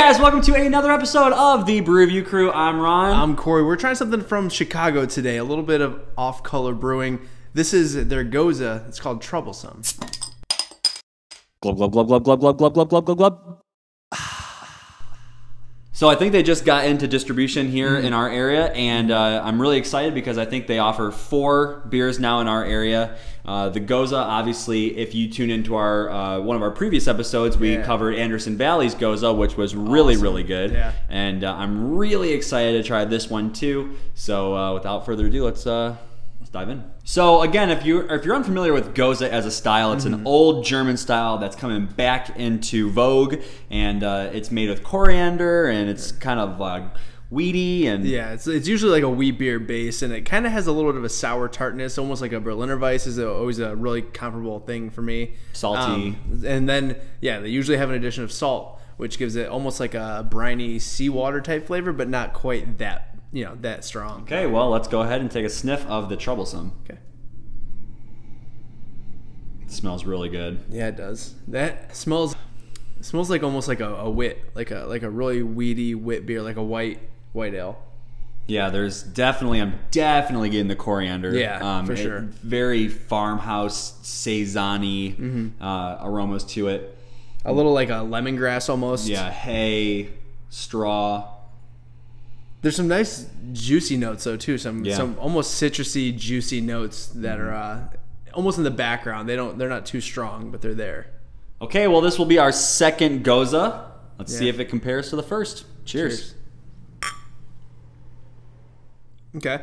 guys, welcome to another episode of the Brew Review Crew. I'm Ron. I'm Corey. We're trying something from Chicago today. A little bit of Off Color Brewing. This is their Gose. It's called Troublesome. Glub, glub, glub, glub, glub, glub, glub, glub, glub, glub, glub. So I think they just got into distribution here in our area, and I'm really excited because I think they offer 4 beers now in our area. The Gose, obviously, if you tune into our one of our previous episodes, we covered Anderson Valley's Gose, which was really, really good. Yeah. And I'm really excited to try this one too. So without further ado, let's dive in. So again, if you're unfamiliar with Gose as a style, it's an old German style that's coming back into vogue, and it's made with coriander, and it's kind of weedy, and it's usually like a wheat beer base, and it kind of has a little bit of a sour tartness, almost like a Berliner Weiss is always a really comparable thing for me. Salty, and then they usually have an addition of salt, which gives it almost like a briny seawater type flavor, but not quite that that strong. Okay, well, let's go ahead and take a sniff of the Troublesome. Okay. It smells really good. Yeah, it does. That smells like almost like a wit, like a really weedy wit beer, like a white ale. Yeah, I'm definitely getting the coriander. Yeah, for sure. Very farmhouse saison-y aromas to it. A little like a lemongrass almost. Yeah, hay, straw. There's some nice juicy notes though too. Some almost citrusy, juicy notes that are almost in the background. They're not too strong, but they're there. Okay, well, this will be our second Gose. Let's see if it compares to the first. Cheers. Okay,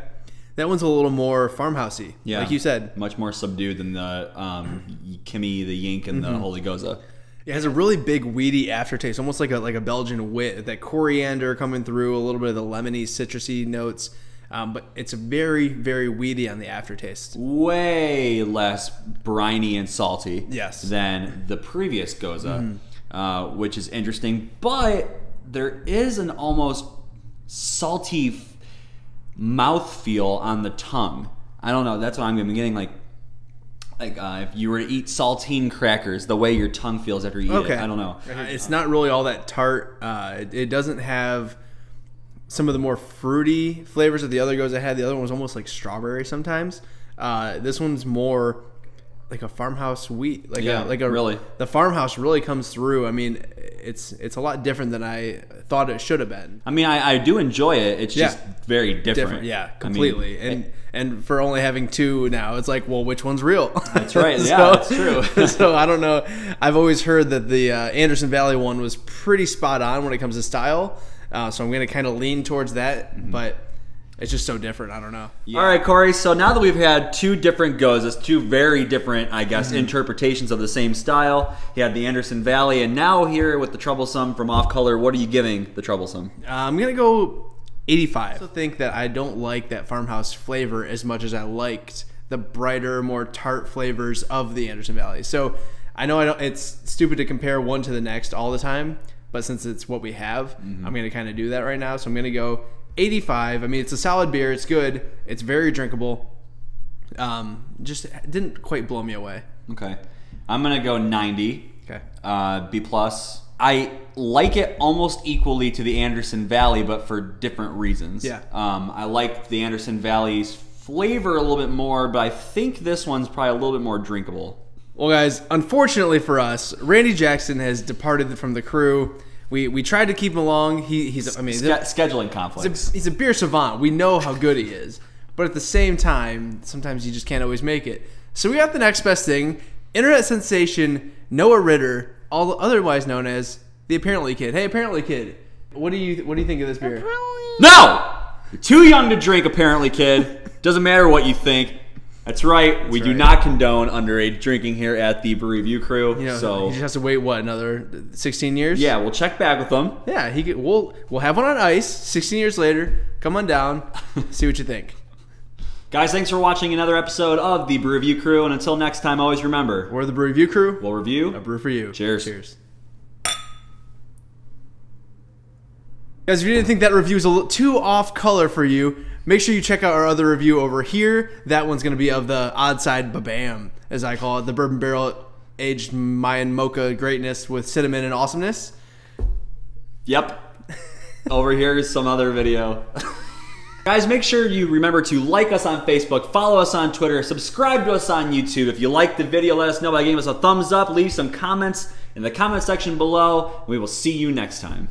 that one's a little more farmhousey. Yeah, like you said, much more subdued than the Kimmy, the Yink, and the Holy Gose. It has a really big weedy aftertaste, almost like a Belgian wit. That coriander coming through, a little bit of the lemony, citrusy notes, but it's very, very weedy on the aftertaste. Way less briny and salty than the previous Gose, which is interesting. But there is an almost salty mouthfeel on the tongue. I don't know. That's what I'm getting like if you were to eat saltine crackers, the way your tongue feels after you eat it. I don't know. It's not really all that tart. It doesn't have some of the more fruity flavors that the other Gose had. The other one was almost like strawberry sometimes. This one's more like a farmhouse wheat. Really. The farmhouse really comes through. I mean, it's a lot different than I thought it should have been. I mean, I do enjoy it. It's just very different. Yeah, completely. I mean, and for only having 2 now, it's like, well, which one's real? That's right. Yeah, that's true. So I don't know. I've always heard that the Anderson Valley one was pretty spot on when it comes to style. So I'm going to kind of lean towards that, but it's just so different. I don't know. Yeah. All right, Corey. So now that we've had 2 different Goses, 2 very different, I guess, interpretations of the same style. You had the Anderson Valley, and now here with the Troublesome from Off Color, what are you giving the Troublesome? I'm going to go 85. I also think that I don't like that farmhouse flavor as much as I liked the brighter, more tart flavors of the Anderson Valley. So I know it's stupid to compare one to the next all the time, but since it's what we have, I'm going to kind of do that right now. So I'm going to go 85. I mean, it's a solid beer. It's good. It's very drinkable. Just didn't quite blow me away. Okay. I'm going to go 90. Okay. B+. I like it almost equally to the Anderson Valley, but for different reasons. Yeah. I like the Anderson Valley's flavor a little bit more, but I think this one's probably a little bit more drinkable. Well, guys, unfortunately for us, Randy Jackson has departed from the crew. We tried to keep him along. Scheduling conflicts. He's a beer savant. We know how good he is. But at the same time, sometimes you just can't always make it. So we got the next best thing. Internet sensation Noah Ritter, otherwise known as the Apparently Kid. Hey, Apparently Kid, what do you think of this beer? No! You're too young to drink, Apparently Kid. Doesn't matter what you think. That's right. We do not condone underage drinking here at the Brew Review Crew. So he just has to wait another 16 years? Yeah, we'll check back with them. Yeah, we'll have one on ice 16 years later. Come on down, see what you think. Guys, thanks for watching another episode of the Brew Review Crew, and until next time, always remember, we're the Brew Review Crew. We'll review a brew for you. Cheers. Cheers. Guys, if you didn't think that review was a little too off color for you, make sure you check out our other review over here. That one's going to be of the Odd Side Ba-Bam, as I call it, the bourbon barrel aged Mayan mocha greatness with cinnamon and awesomeness. Yep. Over here is some other video. Guys, make sure you remember to like us on Facebook, follow us on Twitter, subscribe to us on YouTube. If you liked the video, let us know by giving us a thumbs up, leave some comments in the comment section below, and we will see you next time.